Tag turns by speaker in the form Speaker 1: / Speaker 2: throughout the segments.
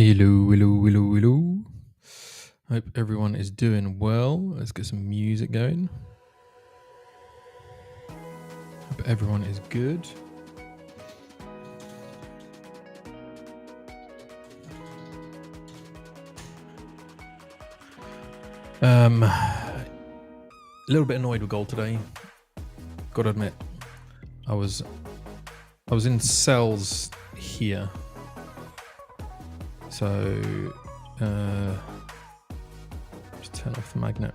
Speaker 1: Hello, hello, hello, hello. Hope everyone is doing well. Let's get some music going. Hope everyone is good. A little bit annoyed with gold today. Gotta admit, I was in cells here. So just turn off the magnet.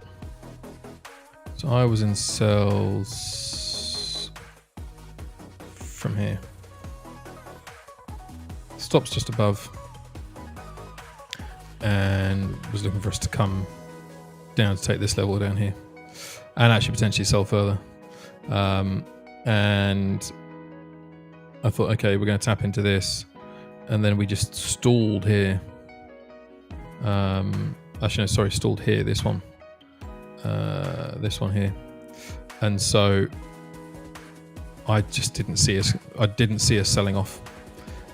Speaker 1: So I was in cells from here. Stops just above, and was looking for us to come down to take this level down here, and actually potentially sell further. And I thought, okay, we're going to tap into this, and then we just stalled here. Actually, no, sorry, stalled here. This one here, and so I just didn't see us. I didn't see us selling off,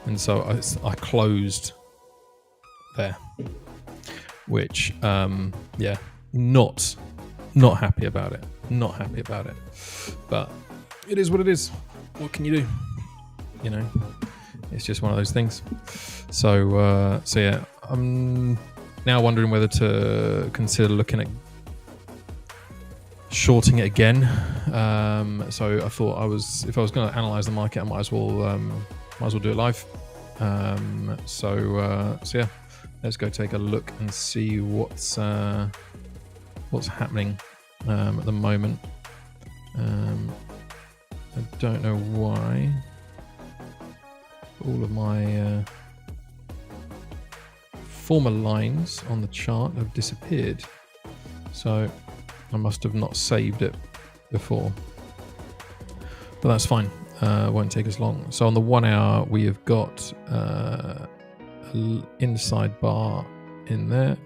Speaker 1: and so I closed there, which yeah, not happy about it. Not happy about it, but it is what it is. What can you do? You know, it's just one of those things. So yeah, I'm now wondering whether to consider looking at shorting it again. So I thought if I was going to analyze the market, I might as well do it live. So yeah, let's go take a look and see what's happening at the moment. I don't know why all of my former lines on the chart have disappeared, so I must have not saved it before, but that's fine. Won't take us long. So on the 1 hour we have got an inside bar in there.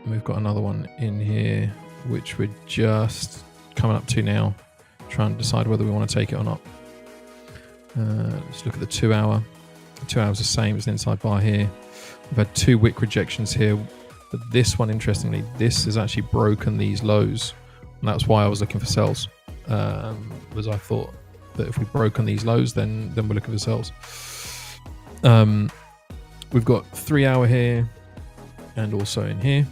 Speaker 1: We've got another one in here which we're just coming up to now, trying to decide whether we want to take it or not. Let's look at the 2 hour. The 2 hours the same as the inside bar here. We've had 2 wick rejections here, but this one, interestingly, this has actually broken these lows, and that's why I was looking for sells, because I thought that if we've broken these lows, then we're looking for sells. We've got 3 hour here and also in here.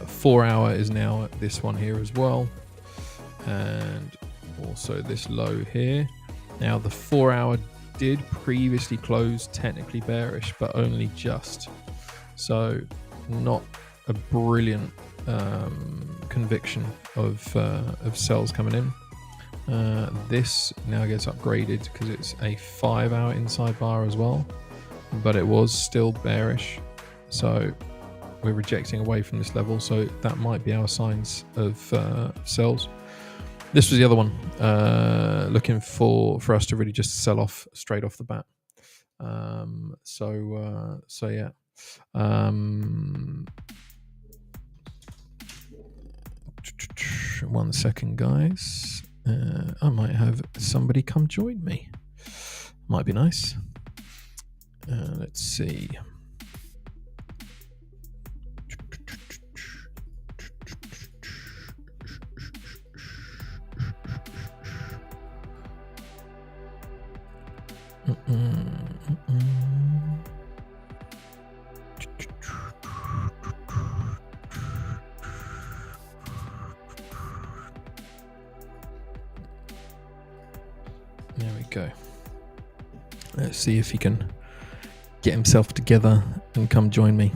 Speaker 1: 4 hour is now at this one here as well, and also this low here. Now the 4 hour did previously close technically bearish, but only just, so not a brilliant conviction of sells coming in. This now gets upgraded because it's a 5 hour inside bar as well, but it was still bearish, so we're rejecting away from this level, so that might be our signs of sells. This was the other one, looking for us to really just sell off straight off the bat. So yeah. 1 second, guys. I might have somebody come join me. Might be nice. Let's see. There we go. Let's see if he can get himself together and come join me.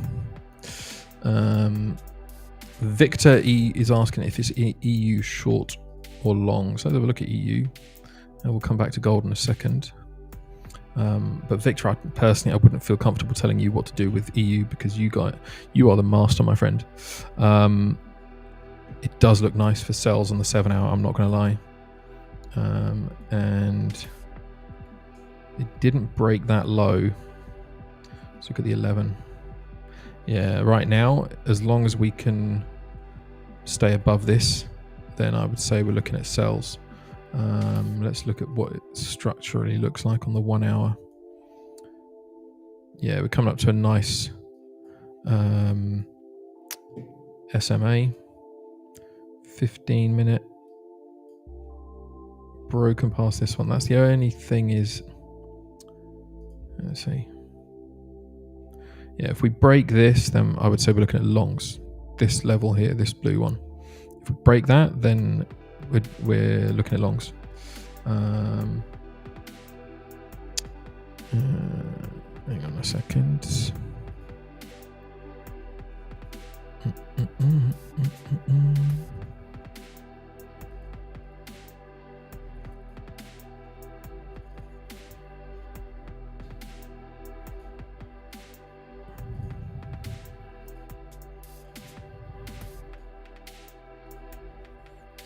Speaker 1: Victor E is asking if it's EU short or long. So let's have a look at EU, and we'll come back to gold in a second. But Victor, I wouldn't feel comfortable telling you what to do with EU, because you are the master, my friend. It does look nice for sells on the 7 hour, I'm not going to lie. And it didn't break that low. Let's look at the 11. Yeah, right now, as long as we can stay above this, then I would say we're looking at sells. Let's look at what it structurally looks like on the 1 hour. Yeah, we're coming up to a nice SMA. 15-minute. Broken past this one. That's the only thing is, let's see. Yeah, if we break this, then I would say we're looking at longs. This level here, this blue one. If we break that, then we're looking at longs. Hang on a second.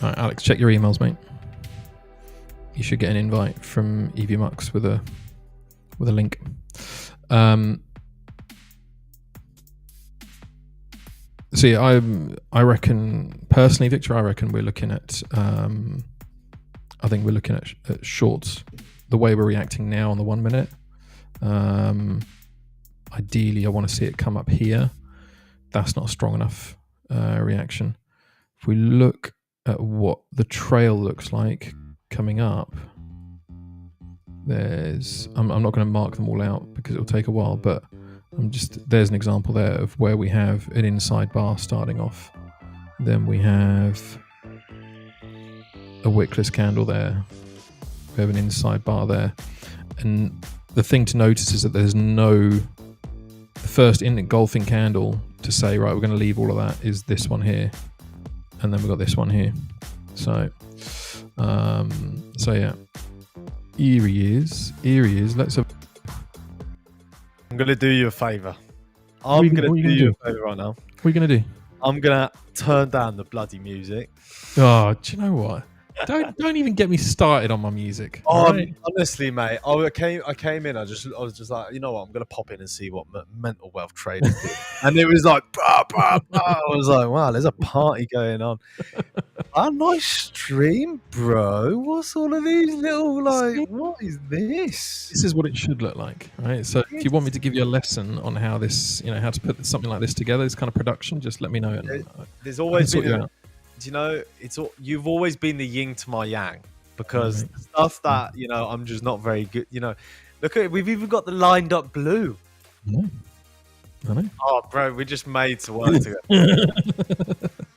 Speaker 1: All right, Alex, check your emails, mate. You should get an invite from EVMux with a link. See, I reckon personally, Victor, I reckon we're looking at. I think we're looking at shorts. The way we're reacting now on the 1 minute. Ideally, I want to see it come up here. That's not a strong enough reaction. If we look at what the trail looks like coming up, there's I'm not going to mark them all out because it'll take a while, but there's an example there of where we have an inside bar starting off. Then we have a wickless candle there. We have an inside bar there. And the thing to notice is that there's the first engulfing candle to say, right, we're going to leave all of that is this one here. And then we've got this one here. So yeah. Eerie is. Let's have.
Speaker 2: I'm going to do you a favour. I'm going to do you a favour right now.
Speaker 1: What are you going to do?
Speaker 2: I'm going to turn down the bloody music.
Speaker 1: Oh, do you know what? Don't even get me started on my music.
Speaker 2: Right? Honestly, mate, I came in. I was just like, you know what? I'm gonna pop in and see what mental wealth traders do. And it was like, bah, bah, bah. I was like, wow, there's a party going on. A nice stream, bro. What's all of these little what is this?
Speaker 1: This is what it should look like, right? So if you want me to give you a lesson on how this, how to put something like this together, this kind of production, just let me know.
Speaker 2: There's always been. You know, you've always been the yin to my yang, because the stuff that I'm just not very good. Look at it, we've even got the lined up blue.
Speaker 1: I know.
Speaker 2: Oh, bro, we're just made to work together.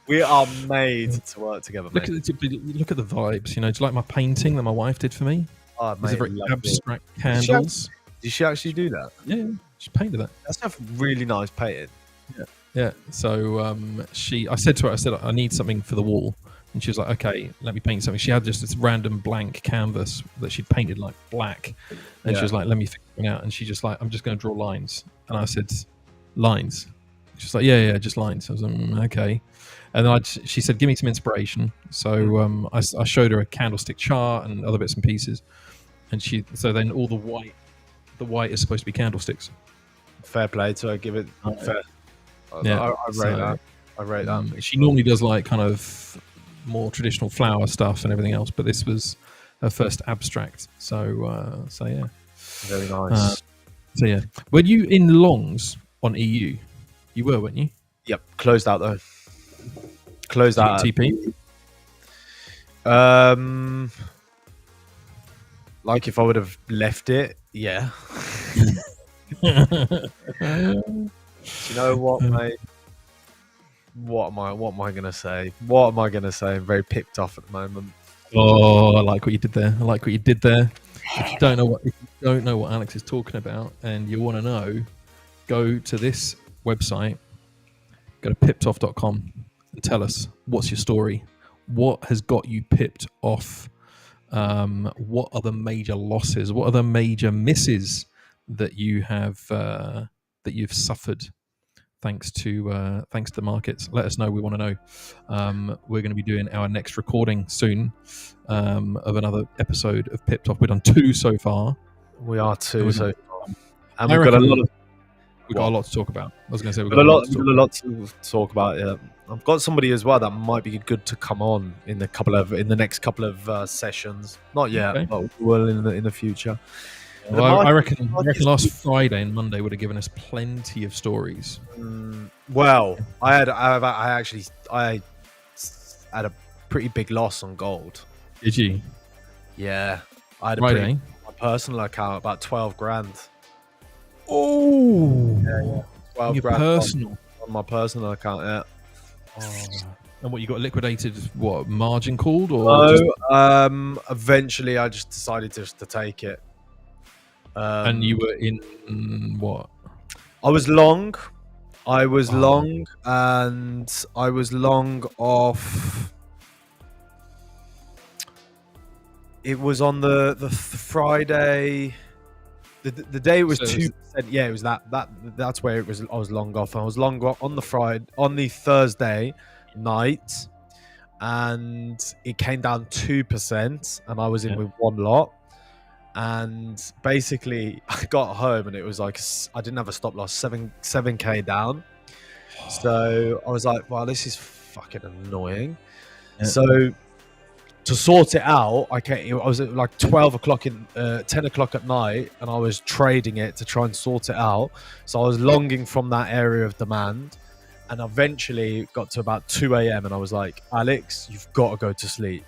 Speaker 2: We are made to work together, mate.
Speaker 1: Look at the vibes. Do you like my painting that my wife did for me?
Speaker 2: Oh, mate,
Speaker 1: these are very abstract candles.
Speaker 2: Did she actually do that?
Speaker 1: Yeah, she painted that.
Speaker 2: That's a really nice painting.
Speaker 1: Yeah. So I said to her, I need something for the wall, and she was like, okay, let me paint something. She had just this random blank canvas that she'd painted like black, and she was like, let me figure it out. And she just like, I'm just going to draw lines. And I said, lines? She's like, yeah, just lines. I was like, okay. And then she said, give me some inspiration. So I showed her a candlestick chart and other bits and pieces, and so then all the white is supposed to be candlesticks.
Speaker 2: Fair play to her. Give it fair.
Speaker 1: Yeah,
Speaker 2: I rate that.
Speaker 1: She normally does like kind of more traditional flower stuff and everything else, but this was her first abstract. So yeah,
Speaker 2: very nice.
Speaker 1: So yeah, were you in longs on EU? You were, weren't you?
Speaker 2: Yep, closed out though. Closed out.
Speaker 1: TP.
Speaker 2: Like if I would have left it, yeah. Do you know what, mate? What am I gonna say? What am I gonna say? I'm very picked off at the moment.
Speaker 1: Oh, I like what you did there. If you don't know what Alex is talking about and you want to know, go to this website, go to piptoff.com and tell us what's your story. What has got you pipped off? What are the major losses? What are the major misses that you have that you've suffered thanks to the markets? Let us know. We want to know. We're going to be doing our next recording soon of another episode of Pipped Off. We've done 2 so far.
Speaker 2: We are 2 so far, and
Speaker 1: We've got a lot to talk about. I was going to say we've
Speaker 2: We've
Speaker 1: got
Speaker 2: got
Speaker 1: a lot to
Speaker 2: we've
Speaker 1: talk
Speaker 2: got a
Speaker 1: about.
Speaker 2: lot to talk about. Yeah, I've got somebody as well that might be good to come on in the next couple of sessions. Not yet,
Speaker 1: Okay.
Speaker 2: but we will in the future. But the
Speaker 1: Well, I
Speaker 2: market,
Speaker 1: reckon last Friday and Monday would have given us plenty of stories.
Speaker 2: well, I had a pretty big loss on gold.
Speaker 1: Did you?
Speaker 2: Yeah, I had
Speaker 1: Friday.
Speaker 2: my personal account about 12 grand.
Speaker 1: Oh,
Speaker 2: 12
Speaker 1: your
Speaker 2: grand
Speaker 1: personal.
Speaker 2: on my personal account. Yeah.
Speaker 1: Oh. And what, you got liquidated? What, margin called or? Just,
Speaker 2: Eventually, I just decided just to take it.
Speaker 1: and you were in what?
Speaker 2: I was long. I was
Speaker 1: Oh.
Speaker 2: long, and I was long off. It was on the Friday. The day it was
Speaker 1: So
Speaker 2: 2%. Yeah, it was that's where it was. I was long off. I was long off on the Thursday night, and it came down 2%, and I was in with one lot. And basically, I got home, and it was like I didn't have a stop loss, 7K down. So I was like, "Wow, this is fucking annoying."
Speaker 1: Yeah.
Speaker 2: So to sort it out, I was at like 12 o'clock 10 o'clock at night, and I was trading it to try and sort it out. So I was longing from that area of demand, and eventually it got to about 2 a.m. and I was like, Alex, you've got to go to sleep.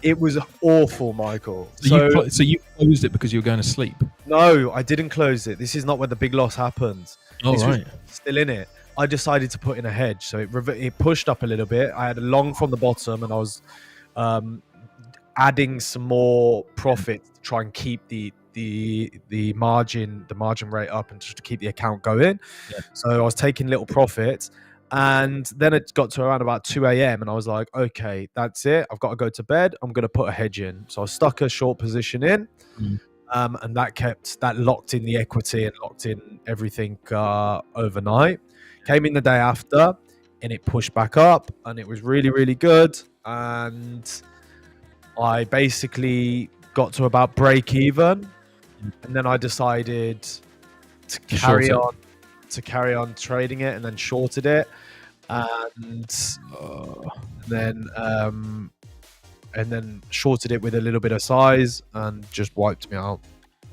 Speaker 2: It was awful, Michael.
Speaker 1: So you closed it because you were going to sleep?
Speaker 2: No, I didn't close it. This is not where the big loss happened.
Speaker 1: Oh,
Speaker 2: this
Speaker 1: right.
Speaker 2: was still in it. I decided to put in a hedge, so it pushed up a little bit. I had a long from the bottom, and I was adding some more profit to try and keep the margin rate up, and just to keep the account going.
Speaker 1: Yeah.
Speaker 2: So I was taking little profits, and then it got to around about 2 a.m. and I was like, okay, that's it. I've got to go to bed. I'm going to put a hedge in. So I stuck a short position in. And that locked in the equity and locked in everything overnight. Came in the day after, and it pushed back up, and it was really, really good. And I basically got to about break even, and then I decided to carry on trading it, and then shorted it, and then shorted it with a little bit of size, and just wiped me out.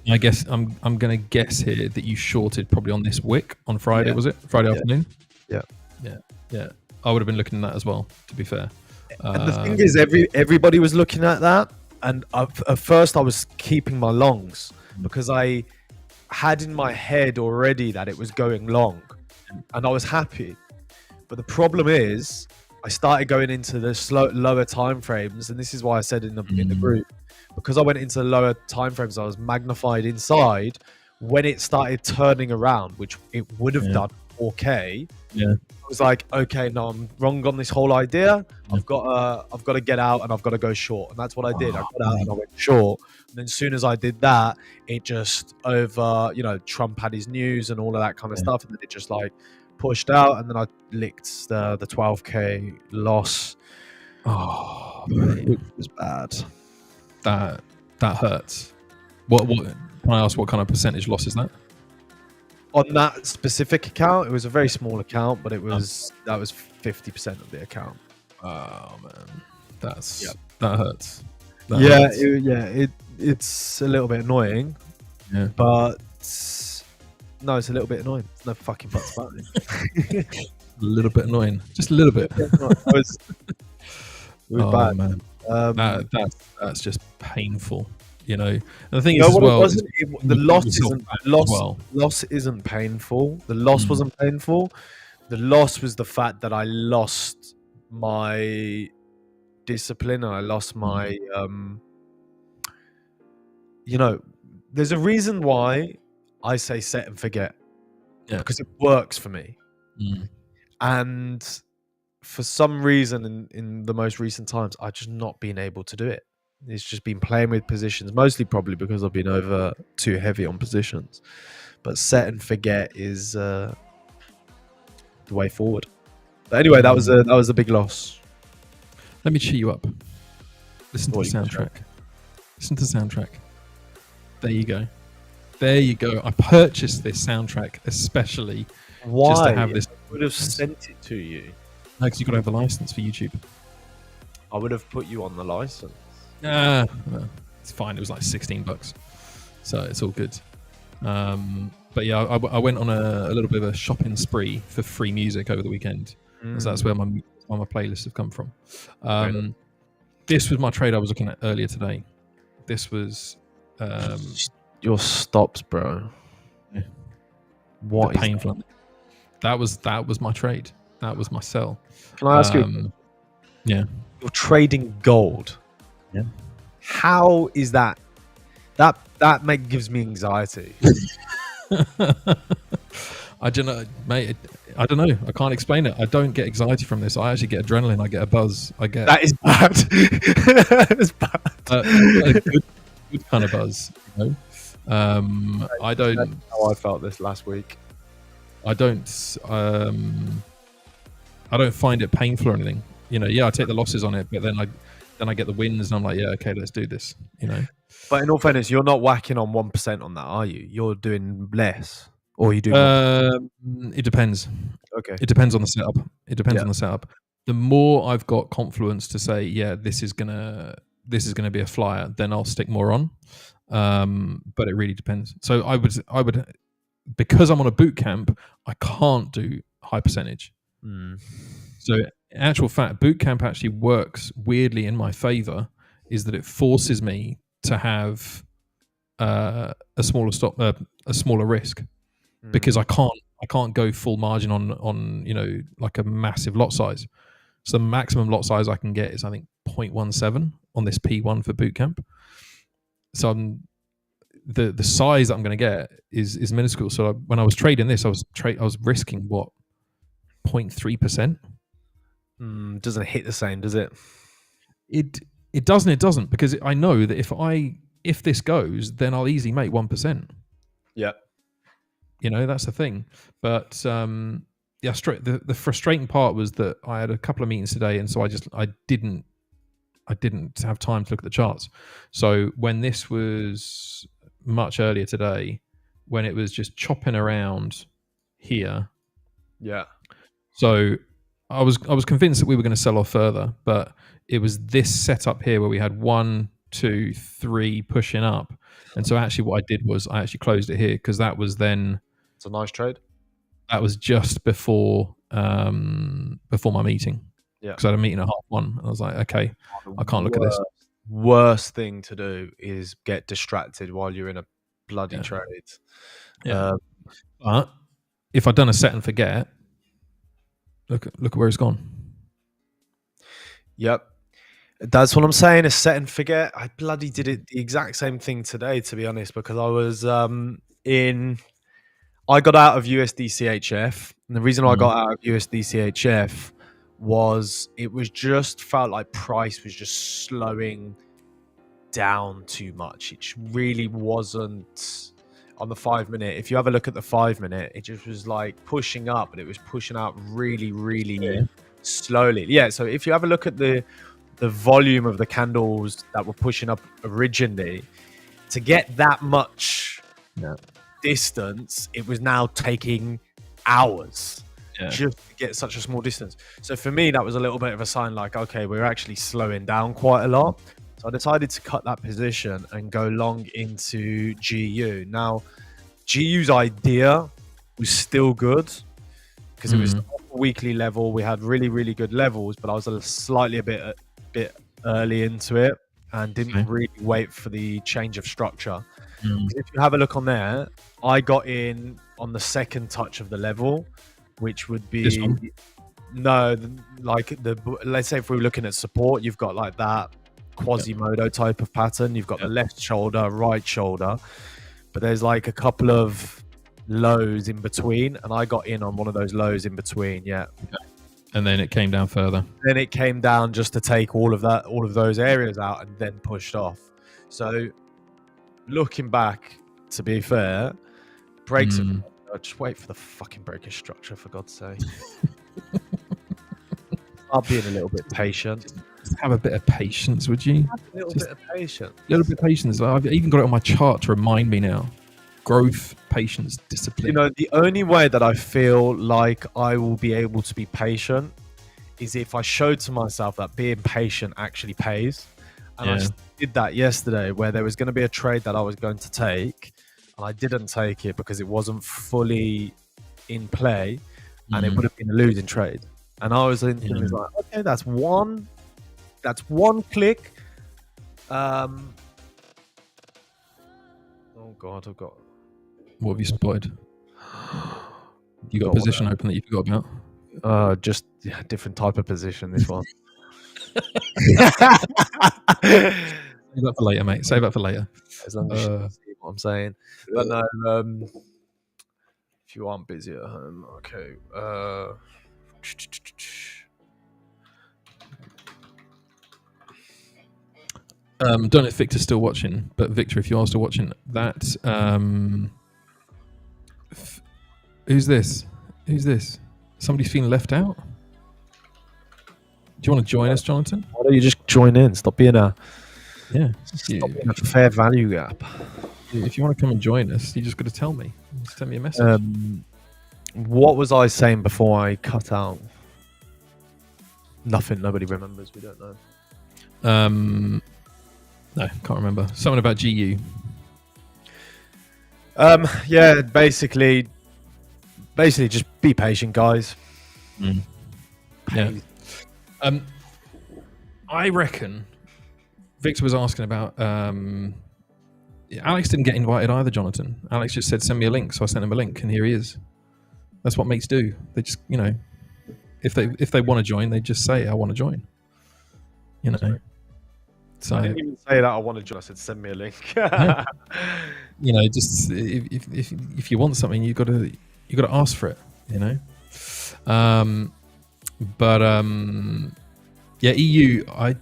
Speaker 1: I guess I'm going to guess here that you shorted probably on this wick on Friday. Was it Friday afternoon?
Speaker 2: Yeah.
Speaker 1: I would have been looking at that as well, to be fair.
Speaker 2: And the thing is, everybody was looking at that, and at first I was keeping my longs because I had in my head already that it was going long, and I was happy. But the problem is, I started going into the lower time frames, and this is why I said in the group, because I went into the lower time frames, I was magnified inside. When it started turning around, which it would have done 4K, I was like, okay, no, I'm wrong on this whole idea. I've got to get out, and I've got to go short, and that's what I did. I got out and I went short, and then as soon as I did that, it just Trump had his news and all of that kind of stuff, and then it just like pushed out, and then I licked the 12K loss. Oh, it was bad.
Speaker 1: That hurts. What can I ask? What kind of percentage loss is that?
Speaker 2: On that specific account, it was a very small account, but that was 50% of the account.
Speaker 1: Oh man, that hurts.
Speaker 2: It's a little bit annoying.
Speaker 1: Yeah,
Speaker 2: but no, it's a little bit annoying. There's no fucking buts about it.
Speaker 1: a little bit annoying, just a little bit.
Speaker 2: It was bad,
Speaker 1: man. That's just painful, And the thing
Speaker 2: is,
Speaker 1: as well,
Speaker 2: loss isn't painful. The loss wasn't painful. The loss was the fact that I lost my discipline, and I lost my there's a reason why I say set and forget, because it works for me. And for some reason in the most recent times, I've just not been able to do it. It's just been playing with positions, mostly probably because I've been over too heavy on positions. But set and forget is the way forward. But anyway, that was a big loss.
Speaker 1: Let me cheer you up. Listen to the soundtrack. Listen to the soundtrack. There you go. There you go. I purchased this soundtrack especially just to have this.
Speaker 2: I would have sent it to you.
Speaker 1: No, because you've got to have the license for YouTube.
Speaker 2: I would have put you on the license.
Speaker 1: No, it's fine. It was like $16, so it's all good. But yeah, I went on a little bit of a shopping spree for free music over the weekend. So that's where my playlists have come from. This was my trade I was looking at earlier today. This was
Speaker 2: your stops, bro.
Speaker 1: Yeah.
Speaker 2: What is
Speaker 1: painful? That was my trade. That was my sell.
Speaker 2: Can I ask you?
Speaker 1: Yeah.
Speaker 2: You're trading gold.
Speaker 1: Yeah.
Speaker 2: How is that? That gives me anxiety.
Speaker 1: I don't know, mate. I don't know. I can't explain it. I don't get anxiety from this. I actually get adrenaline. I get a buzz.
Speaker 2: That is bad. That is bad.
Speaker 1: A good kind of buzz. You know? I don't.
Speaker 2: That's how I felt this last week.
Speaker 1: I don't find it painful or anything. You know, yeah, I take the losses on it, but then I get the wins, and I'm like, yeah, okay, let's do this. You know.
Speaker 2: But in all fairness, you're not whacking on 1% on that, are you? You're doing less, or you do.
Speaker 1: It depends.
Speaker 2: Okay.
Speaker 1: It depends on the setup. It depends on the setup. The more I've got confluence to say, yeah, this is gonna be a flyer, then I'll stick more on. But it really depends. So I would, because I'm on a boot camp, I can't do high percentage. So in actual fact, boot camp actually works weirdly in my favor, is that it forces me to have a smaller risk, because I can't go full margin on you know, like a massive lot size. So the maximum lot size I can get is, I think, 0.17 on this P1 for boot camp. So the size that I'm going to get is minuscule. So when I was trading this, I was risking what, 0.3%.
Speaker 2: Doesn't hit the same, does it?
Speaker 1: It doesn't. It doesn't, because I know that if this goes, then I'll easily make 1%.
Speaker 2: Yeah.
Speaker 1: You know, that's the thing. But yeah, the frustrating part was that I had a couple of meetings today, and so I didn't have time to look at the charts. So when this was much earlier today, when it was just chopping around here,
Speaker 2: yeah.
Speaker 1: So I was convinced that we were going to sell off further, but it was this setup here where we had 1, 2, 3 pushing up, and so actually what I did was I actually closed it here, because that was then.
Speaker 2: It's a nice trade.
Speaker 1: That was just before my meeting. Yeah. Because I had a meeting at 1:30, and I was like, okay, I can't look at this.
Speaker 2: Worst thing to do is get distracted while you're in a bloody trade.
Speaker 1: Yeah. But if I'd done a set and forget, look at where it's gone. Yep.
Speaker 2: That's what I'm saying, a set and forget. I bloody did it the exact same thing today, to be honest, because I was I got out of USD-CHF, and the reason I got out of USD-CHF was it was just felt like price was just slowing down too much. It really wasn't on the 5 minute. If you have a look at the 5 minute, it just was like pushing up, but it was pushing out really, really slowly. Yeah. So if you have a look at the volume of the candles that were pushing up originally, to get that much distance, it was now taking hours just to get such a small distance. So for me, that was a little bit of a sign like, okay, we're actually slowing down quite a lot. So I decided to cut that position and go long into GU. Now, GU's idea was still good because it was a weekly level. We had really, really good levels, but I was a bit early into it and didn't really wait for the change of structure. If you have a look on there, I got in on the second touch of the level, which would be let's say if we were looking at support, you've got like that Quasimodo type of pattern. You've got the left shoulder, right shoulder, but there's like a couple of lows in between, and I got in on one of those lows in between.
Speaker 1: And then it came down further. Then
Speaker 2: it came down just to take all of those areas out, and then pushed off. So looking back, to be fair, breaks of just wait for the fucking breaker structure, for God's sake. I'll be a little bit patient.
Speaker 1: Just have a bit of patience, would you?
Speaker 2: Have a little bit of patience.
Speaker 1: A little bit of patience. I've even got it on my chart to remind me now. growth, patience, discipline.
Speaker 2: You know, the only way that I feel like I will be able to be patient is if I showed to myself that being patient actually pays. And I did that yesterday, where there was going to be a trade that I was going to take, and I didn't take it because it wasn't fully in play, and it would have been a losing trade. And I was thinking, it's like, okay, that's one click. Oh God, I've got.
Speaker 1: What have you spotted? You got a position open that you forgot about?
Speaker 2: Just different type of position. This one.
Speaker 1: Save that for later, mate. Save that for later.
Speaker 2: As long as you see what I'm saying. But no, if you aren't busy at home, okay.
Speaker 1: Don't know if Victor's still watching, but Victor, if you are still watching, that who's this? Who's this? Somebody's feeling left out? Do you want to join us, Jonathan?
Speaker 2: Why don't you just join in? Stop being a fair value gap.
Speaker 1: If you want to come and join us, you just got to tell me. Just send me a message.
Speaker 2: What was I saying before I cut out? Nothing. Nobody remembers. We don't know.
Speaker 1: No, can't remember. Something about GU.
Speaker 2: Yeah, basically just be patient, guys.
Speaker 1: Yeah. I reckon Victor was asking about Alex didn't get invited either, Jonathan. Alex just said send me a link, so I sent him a link and here he is. That's what mates do. They just, you know, if they want to join, they just say I want to join. You know. So
Speaker 2: I didn't even say that I want to join. I said send me a link.
Speaker 1: Yeah. You know, just if you want something, you got to ask for it. You know. Yeah, EU. I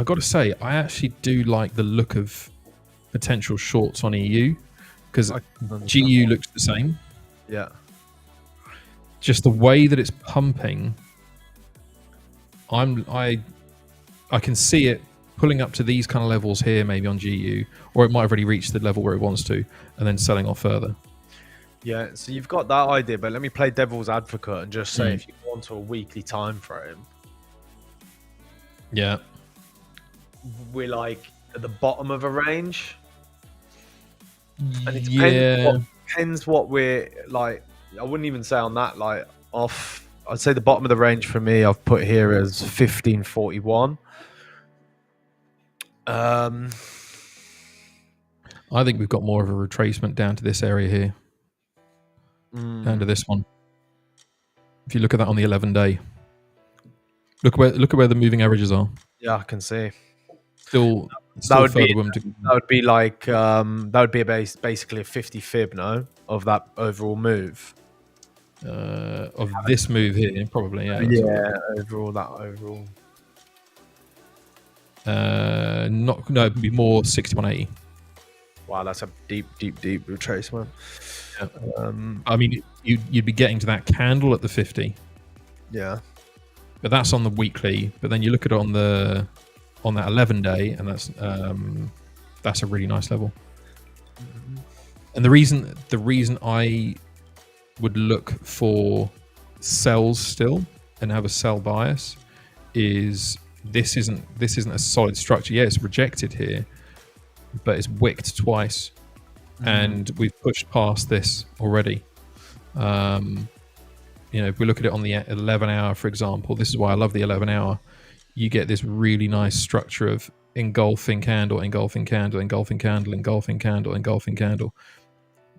Speaker 1: got to say, I actually do like the look of potential shorts on EU because GU looks the same.
Speaker 2: Yeah.
Speaker 1: Just the way that it's pumping, I can see it pulling up to these kind of levels here, maybe on GU, or it might have already reached the level where it wants to, and then selling off further.
Speaker 2: Yeah, so you've got that idea, but let me play devil's advocate and just say if you go onto a weekly time frame,
Speaker 1: yeah,
Speaker 2: we're like at the bottom of a range, and it depends what we're like. I wouldn't even say on that like off. I'd say the bottom of the range for me, I've put here as 1541.
Speaker 1: I think we've got more of a retracement down to this area here. Down to this one. If you look at that on the 11-day, look at where the moving averages are.
Speaker 2: Yeah, I can see.
Speaker 1: Still
Speaker 2: that would be like that would be basically a 50 fib, no, of that overall move.
Speaker 1: Of this move here, probably. Yeah.
Speaker 2: Yeah, overall.
Speaker 1: No, it'd be more 6180.
Speaker 2: Wow, that's a deep retracement.
Speaker 1: Yeah. I mean, you'd be getting to that candle at the 50.
Speaker 2: Yeah.
Speaker 1: But that's on the weekly. But then you look at it on that 11-day, and that's a really nice level. Mm-hmm. And the reason I would look for sells still and have a sell bias is this isn't a solid structure. Yeah, it's rejected here, but it's wicked twice. And we've pushed past this already. You know, if we look at it on the 11 hour, for example, this is why I love the 11 hour. You get this really nice structure of engulfing candle, engulfing candle, engulfing candle, engulfing candle, engulfing candle.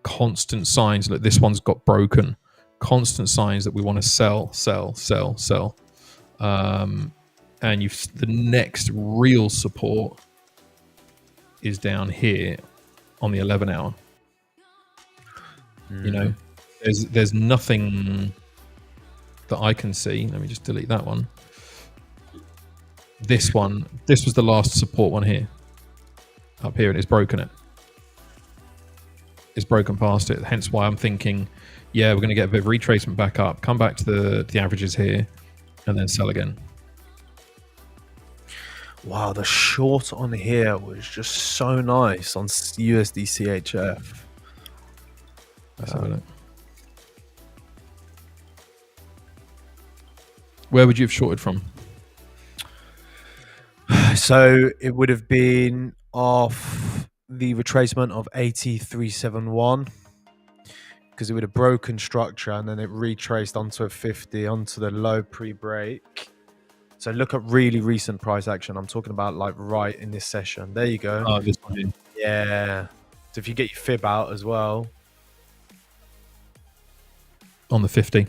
Speaker 1: Constant signs that this one's got broken. Constant signs that we want to sell. And the next real support is down here on the 11 hour. You know, there's nothing that I can see. Let me just delete that one. This was the last support one here. Up here, and it's broken it. It's broken past it. Hence why I'm thinking, yeah, we're going to get a bit of retracement back up, come back to the averages here, and then sell again.
Speaker 2: Wow, the short on here was just so nice on USD CHF.
Speaker 1: Let's have a look. Where would you have shorted from?
Speaker 2: So it would have been off the retracement of 8371 because it would have broken structure and then it retraced onto a 50 onto the low pre-break. So look at really recent price action. I'm talking about like right in this session. There you go.
Speaker 1: Oh, this one here.
Speaker 2: Yeah. So if you get your fib out as well.
Speaker 1: On the 50.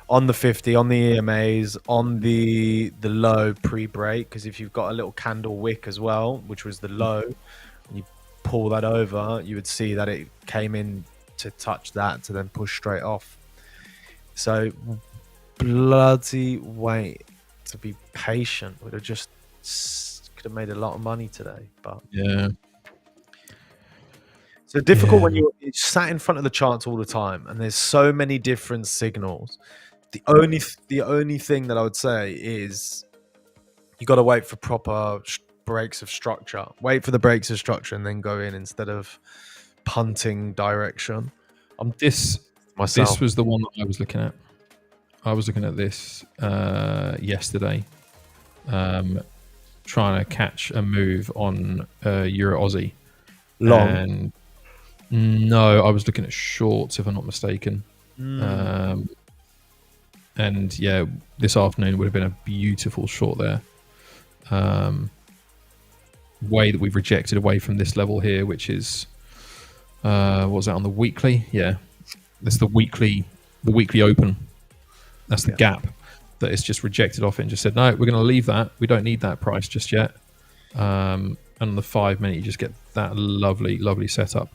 Speaker 2: On the 50, on the EMAs, on the low pre-break, because if you've got a little candle wick as well, which was the low, and you pull that over, you would see that it came in to touch that to then push straight off. So bloody wait to be patient. Would have just could have made a lot of money today, but
Speaker 1: yeah.
Speaker 2: So difficult when you're sat in front of the charts all the time, and there's so many different signals. The only thing that I would say is you got to wait for proper breaks of structure. Wait for the breaks of structure and then go in instead of punting direction.
Speaker 1: This
Speaker 2: Myself.
Speaker 1: was the one that I was looking at. I was looking at this yesterday, trying to catch a move on Euro Aussie.
Speaker 2: Long.
Speaker 1: And no, I was looking at shorts, if I'm not mistaken. And yeah, this afternoon would have been a beautiful short there. Way that we've rejected away from this level here, which is what was that on the weekly? Yeah, that's the weekly open. That's the gap that it's just rejected off it and just said, no, we're going to leave that. We don't need that price just yet. And on the 5 minute, you just get that lovely setup.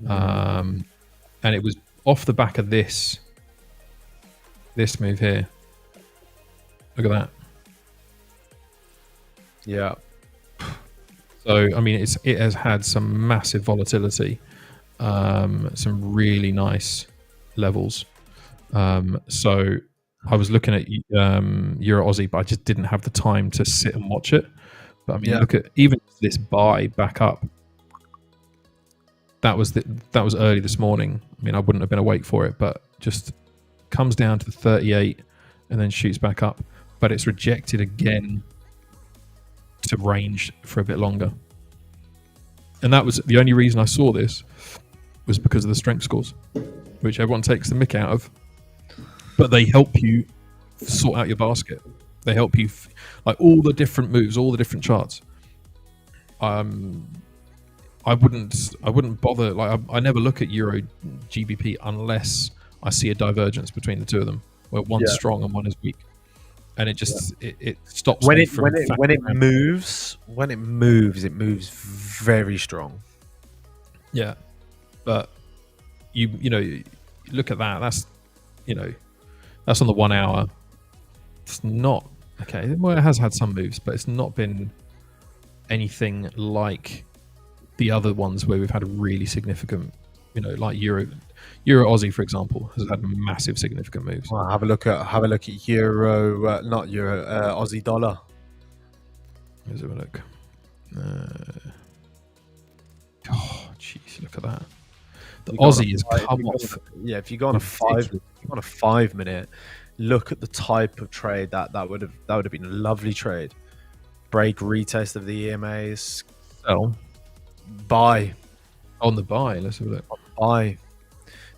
Speaker 1: And it was off the back of this move here. Look at that.
Speaker 2: Yeah.
Speaker 1: So I mean, it has had some massive volatility, some really nice levels. So I was looking at Euro Aussie, but I just didn't have the time to sit and watch it. But I mean, look at even this buy back up. That was early this morning. I mean, I wouldn't have been awake for it, but just comes down to the 38 and then shoots back up. But it's rejected again to range for a bit longer. And that was the only reason I saw this was because of the strength scores, which everyone takes the mick out of. But they help you sort out your basket. They help you like all the different moves, all the different charts. I wouldn't bother. Like I never look at Euro GBP unless I see a divergence between the two of them, where one's strong and one is weak, and it just it stops
Speaker 2: When
Speaker 1: me
Speaker 2: it
Speaker 1: from
Speaker 2: when it moves, it moves very strong.
Speaker 1: Yeah, but you know, you look at that. That's that's on the 1 hour. It's not okay. Well, it has had some moves, but it's not been anything like the other ones where we've had a really significant, like Euro Aussie, for example, has had massive significant moves.
Speaker 2: Well, have a look at Euro, not Euro, Aussie dollar.
Speaker 1: Let's have a look. Oh, jeez, look at that. The Aussie has come off.
Speaker 2: Yeah, if you go on a 5 minute, look at the type of trade that would have been a lovely trade. Break, retest of the EMAs.
Speaker 1: Sell.
Speaker 2: Buy.
Speaker 1: On the buy, let's have a look.
Speaker 2: Buy.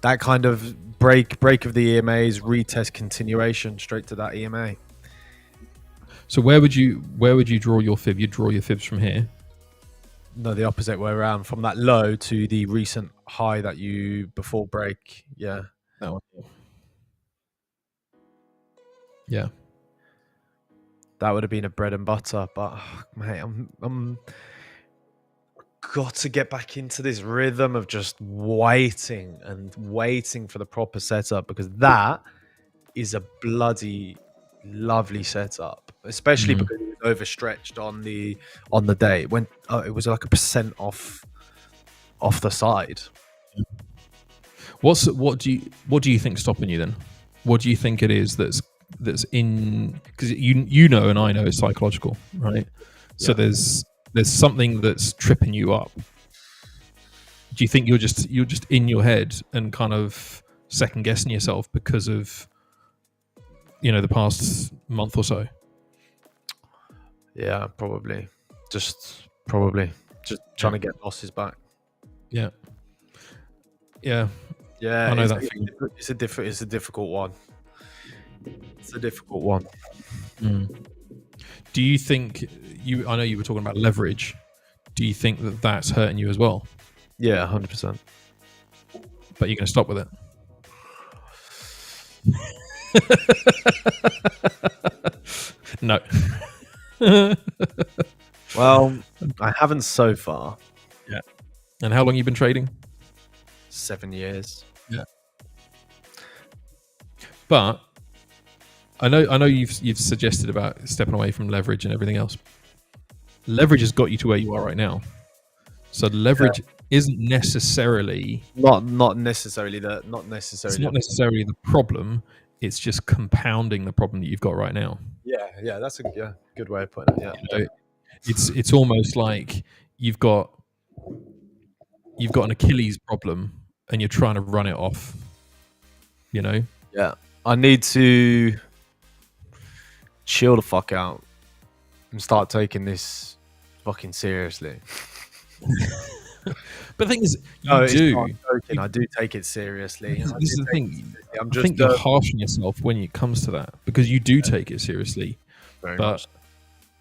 Speaker 2: That kind of break of the EMAs, retest, continuation straight to that EMA.
Speaker 1: So where would you draw your fib? You'd draw your fibs from here.
Speaker 2: No, the opposite way around, from that low to the recent high that you before break. Yeah.
Speaker 1: That one. Yeah.
Speaker 2: That would have been a bread and butter, but mate, I'm got to get back into this rhythm of just waiting for the proper setup, because that is a bloody lovely setup, especially because it was overstretched on the day when it was like 1% off the side.
Speaker 1: What do you think's stopping you then? What do you think it is that's in, because and I know it's psychological, right? So there's something that's tripping you up. Do you think you're just in your head and kind of second guessing yourself because of the past month or so?
Speaker 2: Yeah, probably. Just trying to get losses back.
Speaker 1: Yeah.
Speaker 2: Yeah,
Speaker 1: I know that feeling.
Speaker 2: It's a difficult one. It's a difficult one.
Speaker 1: Do you think I know you were talking about leverage. Do you think that that's hurting you as well?
Speaker 2: Yeah, 100%.
Speaker 1: But you're going to stop with it? No.
Speaker 2: Well, I haven't so far.
Speaker 1: Yeah. And how long have you been trading?
Speaker 2: 7 years.
Speaker 1: Yeah. But I know you've suggested about stepping away from leverage and everything else. Leverage has got you to where you are right now. So leverage isn't necessarily
Speaker 2: not necessarily the
Speaker 1: problem. It's just compounding the problem that you've got right now.
Speaker 2: Yeah, that's a good way of putting it. Yeah,
Speaker 1: it's almost like you've got an Achilles problem and you're trying to run it off. Yeah,
Speaker 2: I need to chill the fuck out and start taking this fucking seriously.
Speaker 1: But the thing is,
Speaker 2: I do take it seriously.
Speaker 1: This is the thing. I think you're harsh on yourself when it comes to that, because you do take it seriously.
Speaker 2: Very
Speaker 1: but
Speaker 2: much.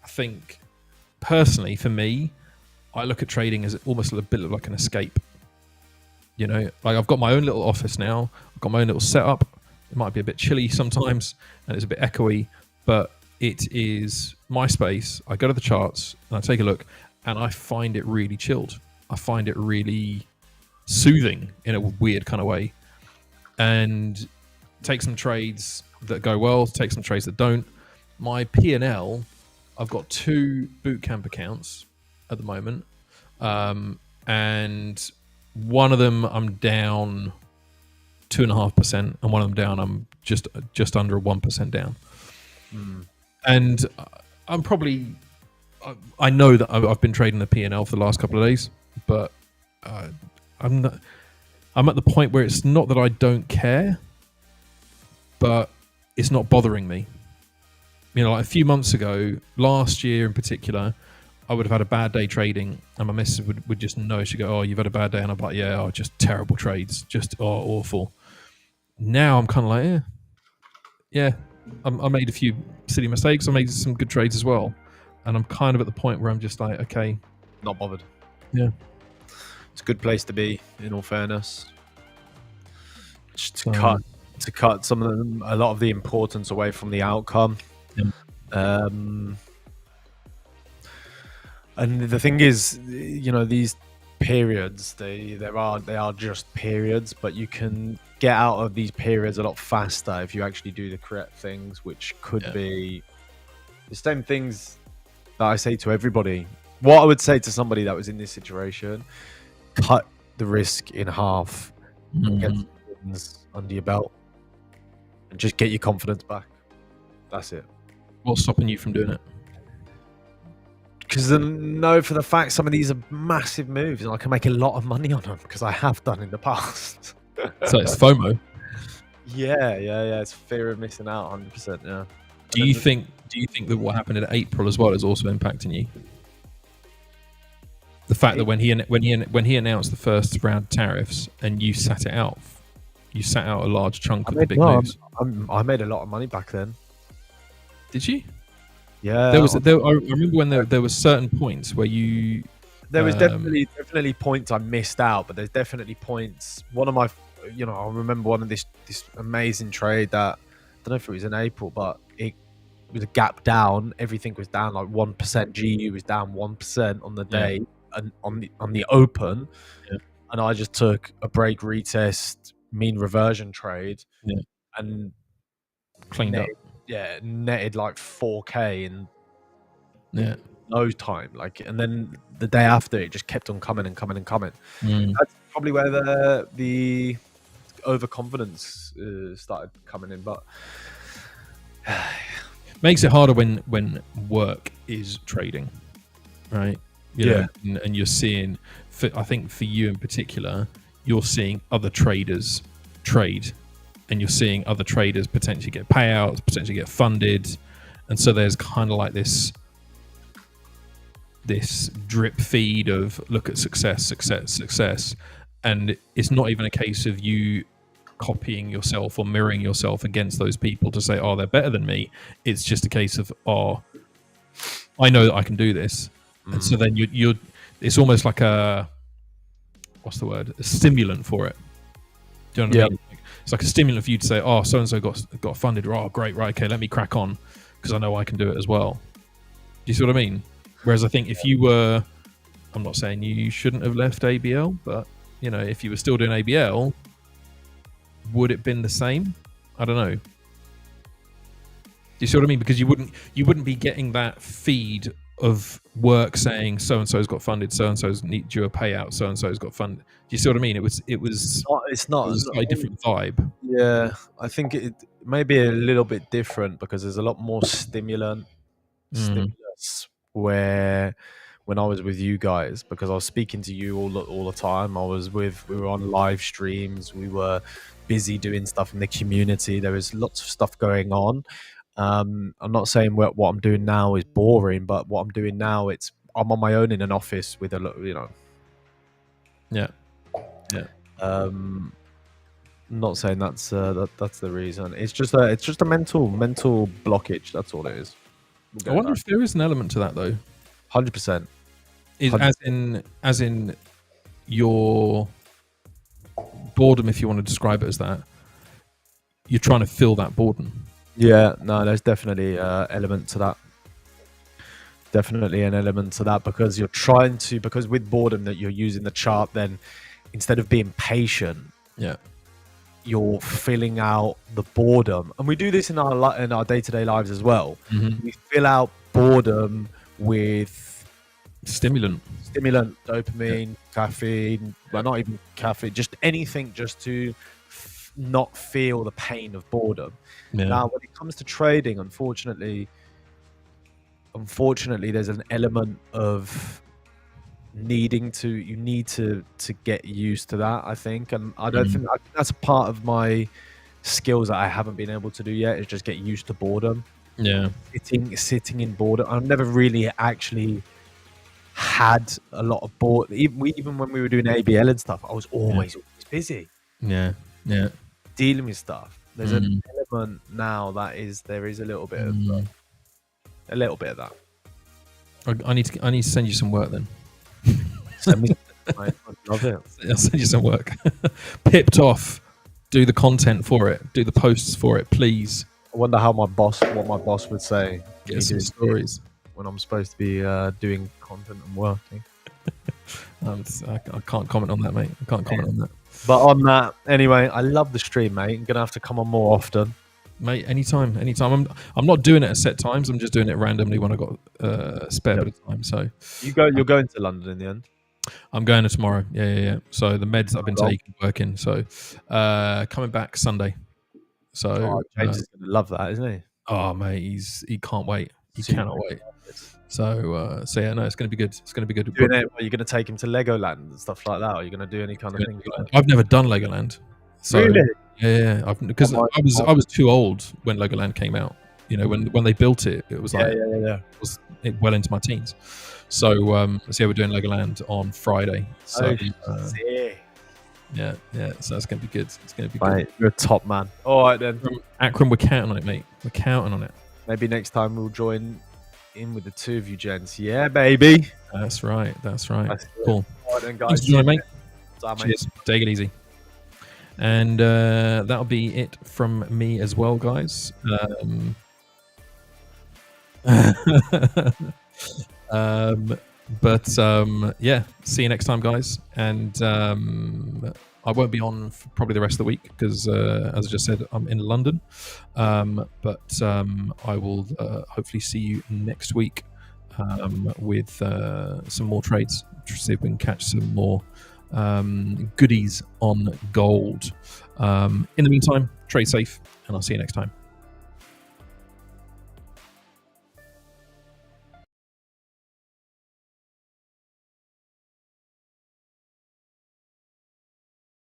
Speaker 1: I think, personally, for me, I look at trading as almost a bit of like an escape. Like I've got my own little office now. I've got my own little setup. It might be a bit chilly sometimes, and it's a bit echoey, but it is my space. I go to the charts and I take a look, and I find it really chilled. I find it really soothing in a weird kind of way, and take some trades that go well, take some trades that don't. My P&L, I've got 2 bootcamp accounts at the moment, and one of them I'm down 2.5%, and one of them down I'm just under 1% down. And I'm probably, I know that I've been trading the P&L for the last couple of days, but I'm at the point where it's not that I don't care, but it's not bothering me. Like a few months ago, last year in particular, I would have had a bad day trading, and my missus would just know. She'd go, "Oh, you've had a bad day," and I'm like, "Yeah, just terrible trades, just awful." Now I'm kind of like, yeah, I made a few silly mistakes. I made some good trades as well, and I'm kind of at the point where I'm just like, okay,
Speaker 2: not bothered.
Speaker 1: Yeah,
Speaker 2: it's a good place to be. In all fairness, just to cut a lot of the importance away from the outcome. Yeah. And the thing is, these periods, they are just periods, but you can get out of these periods a lot faster if you actually do the correct things, which could be the same things that I say to everybody. What I would say to somebody that was in this situation: cut the risk in half, get some wins under your belt, and just get your confidence back. That's it.
Speaker 1: What's stopping you from doing it?
Speaker 2: Because I know for the fact some of these are massive moves, and I can make a lot of money on them because I have done in the past.
Speaker 1: So it's FOMO.
Speaker 2: Yeah. It's fear of missing out, 100%. Yeah.
Speaker 1: Do you think that what happened in April as well is also impacting you? The fact that when he announced the first round of tariffs and you sat it out, you sat out a large chunk of the big moves.
Speaker 2: I made a lot of money back then.
Speaker 1: Did you?
Speaker 2: Yeah.
Speaker 1: I remember when there were certain points where you.
Speaker 2: There was definitely points I missed out, but there's definitely points. One of my, I remember one of this amazing trade that, I don't know if it was in April, but it was a gap down. Everything was down like 1%. GU was down 1% on the day and on the open, and I just took a break retest mean reversion trade, and
Speaker 1: cleaned up.
Speaker 2: Yeah, netted like 4K in no time. And then the day after, it just kept on coming and coming and coming. That's probably where the overconfidence started coming in. But
Speaker 1: makes it harder when work is trading, right? And you're seeing I think for you in particular, you're seeing other traders trade, and you're seeing other traders potentially get payouts, potentially get funded, and so there's kind of like this drip feed of look at success, and it's not even a case of you copying yourself or mirroring yourself against those people to say, oh, they're better than me. It's just a case of, oh, I know that I can do this. And so then you're it's almost like a stimulant for it. Do you know what I mean? It's like a stimulant for you to say, oh, so and so got funded. Oh, great, right, okay, let me crack on because I know I can do it as well. Do you see what I mean? Whereas I think if you were, I'm not saying you shouldn't have left ABL, but if you were still doing ABL, would it been the same? I don't know. Do you see what I mean? Because you wouldn't be getting that feed of work saying so and so's got funded, so and so's need you a payout, so and so's got funded. Do you see what I mean? It was
Speaker 2: it's not
Speaker 1: a slightly different vibe.
Speaker 2: Yeah, I think it may be a little bit different because there's a lot more stimulus where when I was with you guys, because I was speaking to you all the time. We were on live streams, we were busy doing stuff in the community. There was lots of stuff going on. I'm not saying what I'm doing now is boring, but what I'm doing now, I'm on my own in an office with
Speaker 1: Yeah.
Speaker 2: Not saying that's the reason. It's just a mental blockage. That's all it is.
Speaker 1: I wonder if there is an element to that though.
Speaker 2: 100%.
Speaker 1: As in your boredom, if you want to describe it as that, you're trying to fill that boredom.
Speaker 2: Yeah, no, there's definitely an element to that. Definitely an element to that because because with boredom that you're using the chart, then instead of being patient, you're filling out the boredom. And we do this in our day-to-day lives as well.
Speaker 1: Mm-hmm.
Speaker 2: We fill out boredom with
Speaker 1: stimulant,
Speaker 2: dopamine, caffeine, well, not even caffeine, just anything just to not feel the pain of boredom. Now, when it comes to trading, unfortunately, there's an element of you need to get used to that, I think. And I don't think that's part of my skills that I haven't been able to do yet, is just get used to boredom. Sitting in boredom. I've never really actually had a lot of boredom. Even when we were doing ABL and stuff, I was always busy. Dealing with stuff. There's an element now there is a little bit of that.
Speaker 1: I need to send you some work then.
Speaker 2: Send me, I love it.
Speaker 1: I'll send you some work. Pipped off. Do the content for it. Do the posts for it, please.
Speaker 2: I wonder what my boss would say.
Speaker 1: Get some stories
Speaker 2: when I'm supposed to be doing content and working.
Speaker 1: I can't comment on that, mate. I can't comment on that.
Speaker 2: But on that, anyway, I love the stream, mate. I'm gonna have to come on more often,
Speaker 1: mate. Anytime. I'm not doing it at set times. I'm just doing it randomly when I got a spare bit of time. So
Speaker 2: you're going to London in the end.
Speaker 1: I'm going tomorrow. Yeah. So the meds I've been taking working. So coming back Sunday. So
Speaker 2: James is gonna love that, isn't he?
Speaker 1: Oh, mate, he can't wait. He cannot wait. So yeah, no, it's going to be good. It's going to be good.
Speaker 2: Are you going to take him to Legoland and stuff like that? Or are you going to do any kind of thing?
Speaker 1: I've never done Legoland. So,
Speaker 2: really?
Speaker 1: Yeah. Because I was too old when Legoland came out. When they built it, it was like
Speaker 2: It
Speaker 1: was well into my teens. So so yeah, we're doing Legoland on Friday. So yeah. So that's going to be good. It's going to be good.
Speaker 2: You're a top man. All right then,
Speaker 1: Akram, we're counting on it, mate. We're counting on it.
Speaker 2: Maybe next time we'll join in with the two of you gents. Yeah, baby.
Speaker 1: That's right. Cool.
Speaker 2: All right then, guys.
Speaker 1: Thanks for joining, mate.
Speaker 2: Cheers.
Speaker 1: Cheers. Take it easy. And that'll be it from me as well, guys. Yeah, see you next time, guys. And I won't be on for probably the rest of the week because, as I just said, I'm in London. But I will hopefully see you next week with some more trades. See if we can catch some more goodies on gold. In the meantime, trade safe, and I'll see you next time.